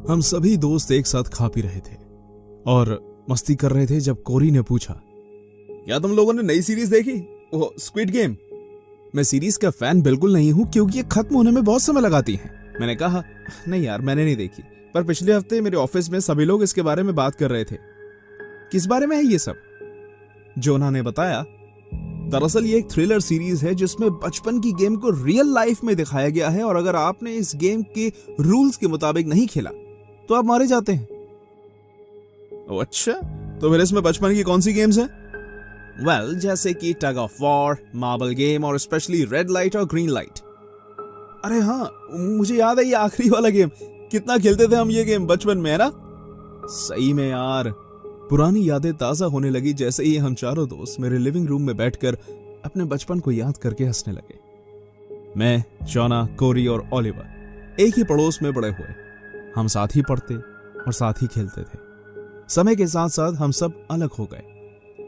हम सभी दोस्त एक साथ खा पी रहे थे और मस्ती कर रहे थे जब कोरी ने पूछा, क्या तुम लोगों ने नई सीरीज देखी, वो स्क्विड गेम? मैं सीरीज का फैन बिल्कुल नहीं हूं क्योंकि ये खत्म होने में बहुत समय लगाती है। मैंने कहा, नहीं यार, मैंने नहीं देखी, पर पिछले हफ्ते मेरे ऑफिस में सभी लोग इसके बारे में बात कर रहे थे। किस बारे में है ये सब? जोना ने बताया, दरअसल ये एक थ्रिलर सीरीज है जिसमें बचपन की गेम को रियल लाइफ में दिखाया गया है और अगर आपने इस गेम के रूल्स के मुताबिक नहीं खेला तो आप मारे जाते हैं। ओ अच्छा, तो फिर इसमें बचपन की कौन सी गेम्स हैं? वेल, जैसे कि tug of war, marble game और स्पेशली रेड लाइट और ग्रीन लाइट। अरे हाँ, मुझे याद है ये आखिरी वाला गेम। कितना खेलते थे हम ये गेम बचपन में, है ना? सही में यार, पुरानी यादें ताजा होने लगी जैसे ही हम चारों दोस्त मेरे लिविंग रूम में बैठकर अपने बचपन को याद करके हंसने लगे। मैं, जोना, कोरी और ओलिवर एक ही पड़ोस में बड़े हुए। हम साथ ही पढ़ते और साथ ही खेलते थे। समय के साथ साथ हम सब अलग हो गए,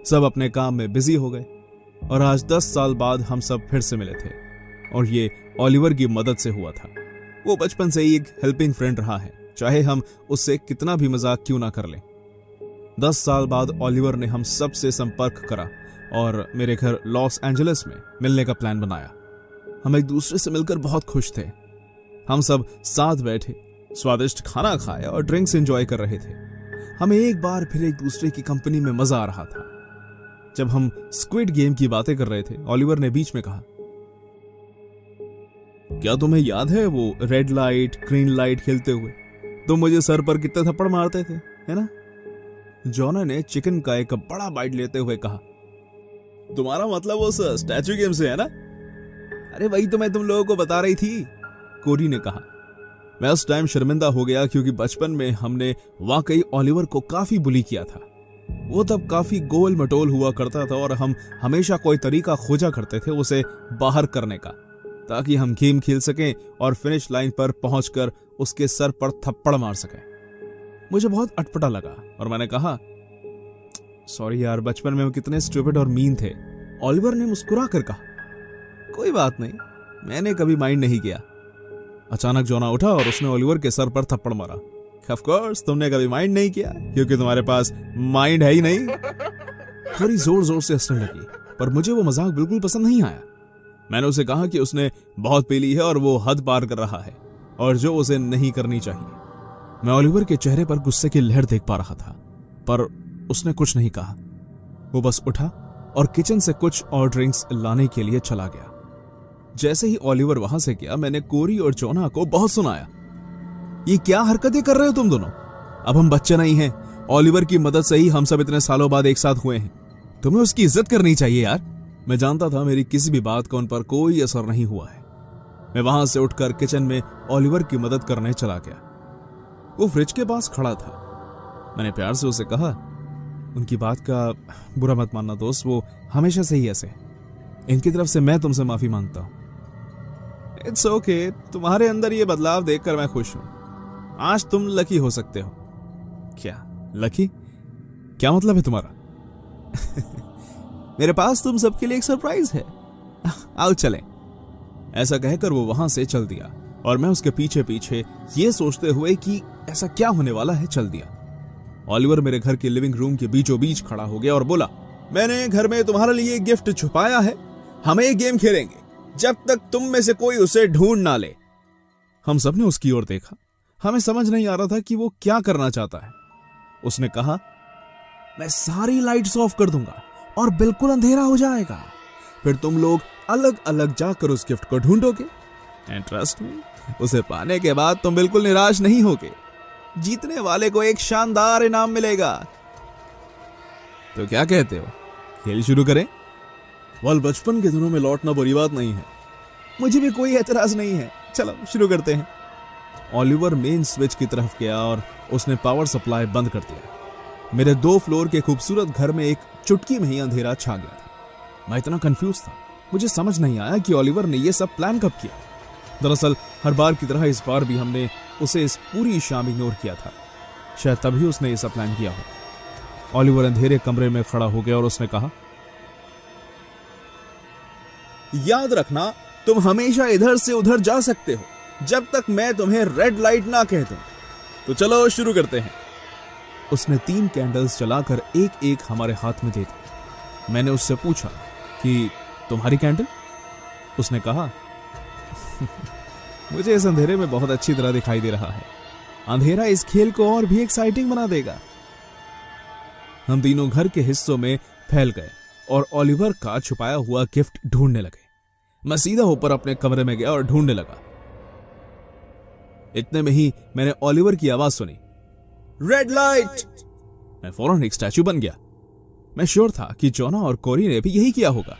सब अपने काम में बिजी हो गए और आज 10 साल बाद हम सब फिर से मिले थे और ये ओलिवर की मदद से हुआ था। वो बचपन से ही एक हेल्पिंग फ्रेंड रहा है, चाहे हम उससे कितना भी मजाक क्यों ना कर लें। 10 साल बाद ओलिवर ने हम सब से संपर्क करा और मेरे घर लॉस एंजलिस में मिलने का प्लान बनाया। हम एक दूसरे से मिलकर बहुत खुश थे। हम सब साथ बैठे, स्वादिष्ट खाना खाए और ड्रिंक्स एंजॉय कर रहे थे। हमें एक बार फिर एक दूसरे की कंपनी में मजा आ रहा था। जब हम स्क्विड गेम की बातें कर रहे थे, ओलिवर ने बीच में कहा, क्या तुम्हें याद है वो रेड लाइट ग्रीन लाइट खेलते हुए तुम मुझे सर पर कितने थप्पड़ मारते थे, है ना? जोना ने चिकन का एक बड़ा बाइट लेते हुए कहा, तुम्हारा मतलब उस स्टैचू गेम से है ना? अरे वही तो मैं तुम लोगों को बता रही थी, कोरी ने कहा। मैं उस टाइम शर्मिंदा हो गया क्योंकि बचपन में हमने वाकई ओलिवर को काफी बुली किया था। वो तब काफी गोल मटोल हुआ करता था और हम हमेशा कोई तरीका खोजा करते थे उसे बाहर करने का, ताकि हम गेम खेल सकें और फिनिश लाइन पर पहुंचकर उसके सर पर थप्पड़ मार सकें। मुझे बहुत अटपटा लगा और मैंने कहा, सॉरी यार, बचपन में हम कितने स्टूपिड और मीन थे। ओलिवर ने मुस्कुरा कर कहा, कोई बात नहीं, मैंने कभी माइंड नहीं किया। अचानक जोना उठा और उसने ओलिवर के सर पर थप्पड़ मारा। ऑफ कोर्स तुमने कभी माइंड नहीं किया क्योंकि तुम्हारे पास माइंड है ही नहीं। थोड़ी जोर जोर से हंसने लगी, पर मुझे वो मजाक बिल्कुल पसंद नहीं आया। मैंने उसे कहा कि उसने बहुत पी ली है और वो हद पार कर रहा है और जो उसे नहीं करनी चाहिए। मैं ओलिवर के चेहरे पर गुस्से की लहर देख पा रहा था, पर उसने कुछ नहीं कहा। वो बस उठा और किचन से कुछ और ड्रिंक्स लाने के लिए चला गया। जैसे ही ओलिवर वहां से गया, मैंने कोरी और जोना को बहुत सुनाया, ये क्या हरकतें कर रहे हो तुम दोनों? अब हम बच्चे नहीं हैं। ओलिवर की मदद से ही हम सब इतने सालों बाद एक साथ हुए हैं। तुम्हें उसकी इज्जत करनी चाहिए यार। मैं जानता था मेरी किसी भी बात का उन पर कोई असर नहीं हुआ है। मैं वहां से उठकर किचन में ओलिवर की मदद करने चला गया। वो फ्रिज के पास खड़ा था। मैंने प्यार से उसे कहा, उनकी बात का बुरा मत मानना दोस्त, वो हमेशा से ही ऐसे। इनकी तरफ से मैं तुमसे माफी मांगता हूं। इट्स ओके, तुम्हारे अंदर ये बदलाव देखकर मैं खुश हूं। आज तुम लकी हो सकते हो। क्या लकी? क्या मतलब है तुम्हारा? मेरे पास तुम सबके लिए एक सरप्राइज है। आओ चलें। ऐसा कहकर वो वहां से चल दिया और मैं उसके पीछे पीछे ये सोचते हुए कि ऐसा क्या होने वाला है चल दिया। ओलिवर मेरे घर के लिविंग रूम के बीचों बीच खड़ा हो गया और बोला, मैंने घर में तुम्हारे लिए गिफ्ट छुपाया है। हम एक गेम खेलेंगे जब तक तुम में से कोई उसे ढूंढ ना ले। हम सबने उसकी ओर देखा। हमें समझ नहीं आ रहा था कि वो क्या करना चाहता है। उसने कहा, मैं सारी लाइट्स ऑफ कर दूंगा और बिल्कुल अंधेरा हो जाएगा। फिर तुम लोग अलग अलग जाकर उस गिफ्ट को ढूंढोगे। एंड ट्रस्ट मी, उसे पाने के बाद तुम बिल्कुल निराश नहीं होगे। जीतने वाले को एक शानदार इनाम मिलेगा। तो क्या कहते हो, खेल शुरू करें? वाल बचपन के दिनों में लौटना बुरी बात नहीं है। मुझे भी कोई एतराज नहीं है, चलो शुरू करते हैं। ओलिवर मेन स्विच की तरफ गया और उसने पावर सप्लाई बंद कर दिया। मेरे 2 फ्लोर के खूबसूरत घर में एक चुटकी में ही अंधेरा छा गया था। मैं इतना कंफ्यूज था, मुझे समझ नहीं आया कि ओलिवर ने यह सब प्लान कब किया। दरअसल हर बार की तरह इस बार भी हमने उसे इस पूरी शाम इग्नोर किया था। शायद तभी उसने यह सब प्लान किया हो। ओलिवर अंधेरे कमरे में खड़ा हो गया और उसने कहा, याद रखना, तुम हमेशा इधर से उधर जा सकते हो जब तक मैं तुम्हें रेड लाइट ना कह दूं। तो चलो शुरू करते हैं। उसने 3 कैंडल्स जलाकर एक एक हमारे हाथ में दे दी। मैंने उससे पूछा कि तुम्हारी कैंडल? उसने कहा मुझे इस अंधेरे में बहुत अच्छी तरह दिखाई दे रहा है। अंधेरा इस खेल को और भी एक्साइटिंग बना देगा। हम तीनों घर के हिस्सों में फैल गए और ओलिवर का छुपाया हुआ गिफ्ट ढूंढने लगे। मैं सीधा ऊपर अपने कमरे में गया और ढूंढने लगा। इतने में ही मैंने ओलिवर की आवाज सुनी, रेड लाइट। मैं फौरन एक स्टैचू बन गया। मैं श्योर था कि जोना और कोरी ने भी यही किया होगा।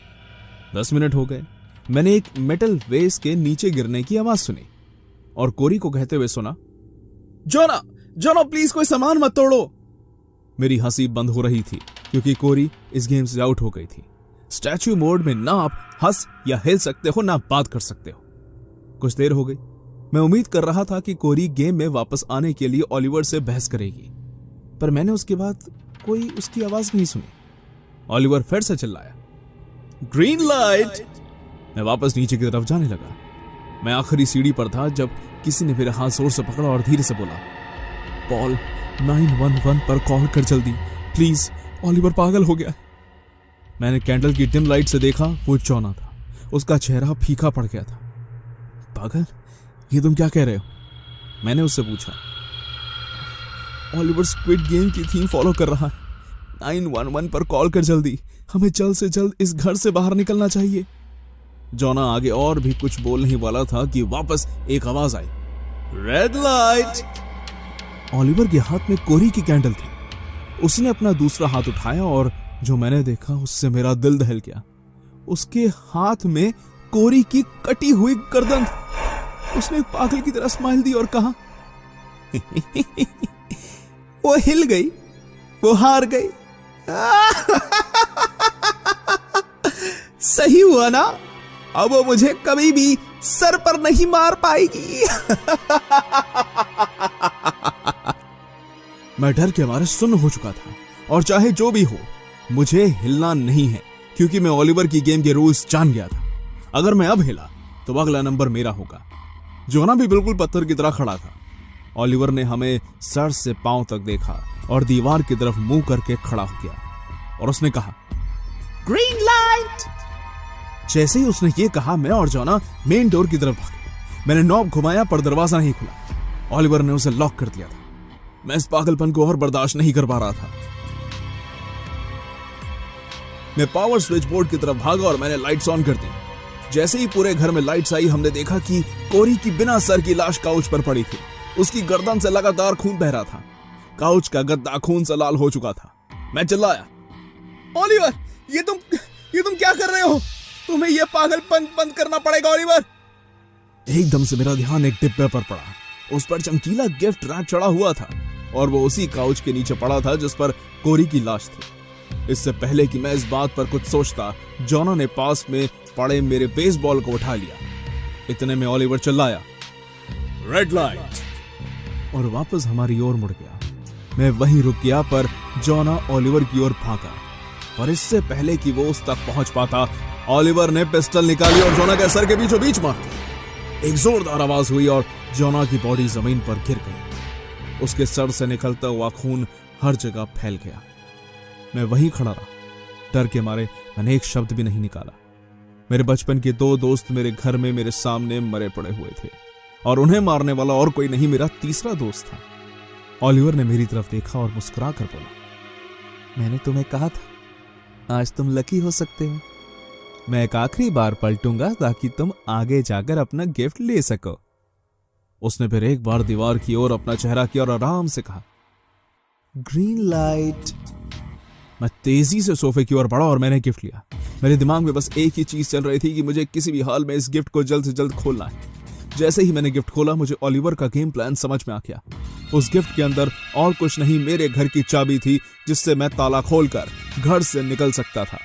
10 मिनट हो गए। मैंने एक मेटल वेस के नीचे गिरने की आवाज सुनी और कोरी को कहते हुए सुना, जोना जोना प्लीज कोई सामान मत तोड़ो। मेरी हंसी बंद हो रही थी क्योंकि कोरी इस गेम से आउट हो गई थी। स्टैचू मोड में ना आप हंस या हिल सकते हो ना बात कर सकते हो। कुछ देर हो गई। मैं उम्मीद कर रहा था कि कोरी गेम में वापस आने के लिए ओलिवर से बहस करेगी, पर मैंने उसके बाद कोई उसकी आवाज नहीं सुनी। ओलिवर फिर से चिल्लाया, ग्रीन लाइट। मैं वापस नीचे की तरफ जाने लगा। मैं आखिरी सीढ़ी पर था जब किसी ने मेरा हाथ जोर से पकड़ा और धीरे से बोला, पॉल 911 पर कॉल कर जल्दी प्लीज, ओलिवर पागल हो गया। मैंने कैंडल की डिम लाइट से देखा, वो जोना था। उसका चेहरा फीका पड़ गया था। पागल? ये तुम क्या कह रहे हो? मैंने उससे पूछा। ओलिवर स्क्विड गेम की थीम फॉलो कर रहा है। 911 पर कॉल कर जल्दी, हमें जल्द से जल्द इस घर से बाहर निकलना चाहिए। जोना आगे और भी कुछ बोलने ही वाला था कि वापस एक आवाज आई, रेड लाइट। ओलिवर के हाथ में कोरी की कैंडल थी। उसने अपना दूसरा हाथ उठाया और जो मैंने देखा उससे मेरा दिल दहल गया। उसके हाथ में कोरी की कटी हुई गर्दन थी। उसने पागल की तरह स्माइल दी और कहा, वो हिल गई, वो हार गई। सही हुआ ना, अब वो मुझे कभी भी सर पर नहीं मार पाएगी। मैं डर के मारे सुन्न हो चुका था और चाहे जो भी हो मुझे हिलना नहीं है क्योंकि मैं ओलिवर की गेम के रूल्स जान गया था। अगर मैं अब हिला तो अगला नंबर मेरा होगा। जोना भी बिल्कुल पत्थर की तरह खड़ा था। ओलिवर ने हमें सर से पांव तक देखा और दीवार की तरफ मुंह करके खड़ा हो गया और उसने कहा, ग्रीन लाइट। जैसे ही उसने ये कहा मैं और जोना मेन डोर की तरफ भागे। मैंने नॉब घुमाया पर दरवाजा नहीं खुला। ओलिवर ने उसे लॉक कर दिया था। मैं इस पागलपन को और बर्दाश्त नहीं कर पा रहा था। मैं पावर स्विच बोर्ड की तरफ भागा और मैंने लाइट्स ऑन कर दी। जैसे ही पूरे घर में लाइट्स आई हमने देखा कि कोरी की बिना सर की लाश काउच पर पड़ी थी। उसकी गर्दन से लगातार खून बह रहा था। काउच का गद्दा खून से लाल हो चुका था। मैं चिल्लाया, ओलिवर ये तुम क्या कर रहे हो? तुम्हें यह पागलपन बंद करना पड़ेगा ओलिवर। एकदम से मेरा ध्यान एक डिब्बे पर पड़ा। उस पर चमकीला गिफ्ट रैप चढ़ा हुआ था और वो उसी काउच के नीचे पड़ा था जिस पर कोरी की लाश थी। इससे पहले कि मैं इस बात पर कुछ सोचता, जोना ने पास में पड़े मेरे बेसबॉल को उठा लिया। इतने में ओलिवर चिल्लाया, रेड लाइट, और वापस हमारी ओर मुड़ गया। मैं वहीं रुक गया पर जोना ओलिवर की ओर भागा, पर इससे पहले कि वो उस तक पहुंच पाता ओलिवर ने पिस्टल निकाली और जोना के सर के बीचों बीच मार दी। एक जोरदार आवाज हुई और जोना की बॉडी जमीन पर गिर गई। उसके सर से निकलता हुआ खून हर जगह फैल गया। मैं वहीं खड़ा रहा। डर के मारे मैंने एक शब्द भी नहीं निकाला। मेरे बचपन के 2 दोस्त मेरे घर में मेरे सामने मरे पड़े हुए थे और उन्हें मारने वाला और कोई नहीं, मेरा तीसरा दोस्त था। ओलिवर ने मेरी तरफ देखा और मुस्कुरा कर बोला, मैंने तुम्हें कहा था आज तुम लकी हो सकते हो। मैं एक आखिरी बार पलटूंगा ताकि तुम आगे जाकर अपना गिफ्ट ले सको। उसने फिर एक बार दीवार की ओर अपना चेहरा किया और आराम से कहा, ग्रीन लाइट। मैं तेजी से सोफे की ओर बढ़ा और मैंने गिफ्ट लिया। मेरे दिमाग में बस एक ही चीज चल रही थी कि मुझे किसी भी हाल में इस गिफ्ट को जल्द से जल्द खोलना है। जैसे ही मैंने गिफ्ट खोला मुझे ओलिवर का गेम प्लान समझ में आ गया। उस गिफ्ट के अंदर और कुछ नहीं, मेरे घर की चाबी थी जिससे मैं ताला खोलकर घर से निकल सकता था।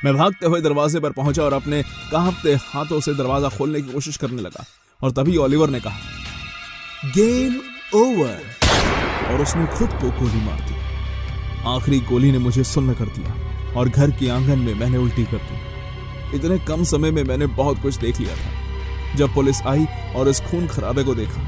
मैं भागते हुए दरवाजे पर पहुंचा और अपने कांपते हाथों से दरवाजा खोलने की कोशिश करने लगा और तभी ओलिवर ने कहा, गेम ओवर, और उसने खुद को गोली मार दी। आखिरी गोली ने मुझे सुन्न कर दिया और घर के आंगन में मैंने उल्टी कर दी। इतने कम समय में मैंने बहुत कुछ देख लिया था। जब पुलिस आई और इस खून खराबे को देखा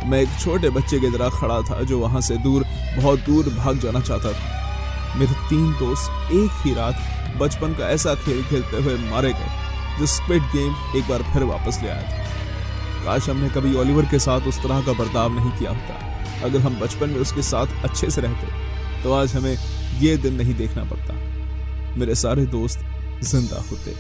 मैं एक छोटे बच्चे की तरह खड़ा था जो वहां से दूर, बहुत दूर भाग जाना चाहता था। मेरे 3 दोस्त एक ही रात बचपन का ऐसा खेल खेलते हुए मारे गए जो स्क्विड गेम एक बार फिर वापस ले आया था। काश हमने कभी ओलिवर के साथ उस तरह का बर्ताव नहीं किया होता। अगर हम बचपन में उसके साथ अच्छे से रहते तो आज हमें ये दिन नहीं देखना पड़ता। मेरे सारे दोस्त जिंदा होते।